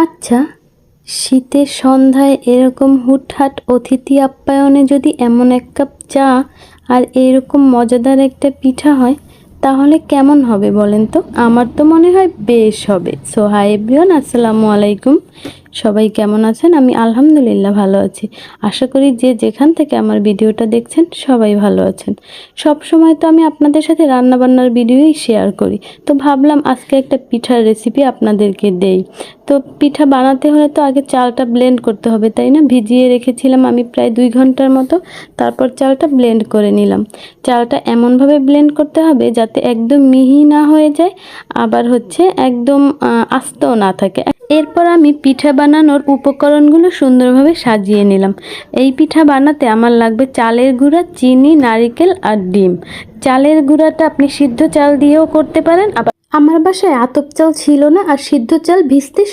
আচ্ছা, শীতের সন্ধ্যায় এরকম হুটহাট অতিথি আপ্যায়নে যদি এমন এক কাপ চা আর এরকম মজাদার একটা পিঠা হয়, তাহলে কেমন হবে বলেন তো? আমার তো মনে হয় বেশ হবে। সো হাই এভরিওয়ান, আসসালামু আলাইকুম। সবাই কেমন আছেন? আমি আলহামদুলিল্লাহ ভালো আছি। আশা করি যে যেখান থেকে আমার ভিডিওটা দেখছেন সবাই ভালো আছেন। সব সময় তো আমি আপনাদের সাথে রান্নাবান্নার ভিডিওই শেয়ার করি। তো ভাবলাম আজকে একটা পিঠার রেসিপি আপনাদেরকে দেই। তো পিঠা বানাতে হলে তো আগে চালটা ব্লেন্ড করতে হবে, তাই না? ভিজিয়ে রেখেছিলাম আমি প্রায় 2 ঘন্টার মতো। তারপর চালটা ব্লেন্ড করে নিলাম। চালটা এমনভাবে ব্লেন্ড করতে হবে যাতে একদম মিহি না হয়ে যায়, আবার হচ্ছে একদম আস্তেও না থাকে। এরপর আমি পিঠা বানানোর উপকরণগুলো সুন্দরভাবে সাজিয়ে নিলাম। এই পিঠা বানাতে আমার লাগবে চালের গুঁড়া, চিনি, নারিকেল আর ডিম। চালের গুঁড়াটা আপনি সিদ্ধ চাল দিয়েও করতে পারেন, আবার আমার বাসায় আতপ চাল ছিল না আর সিদ্ধ চাল ভিজতে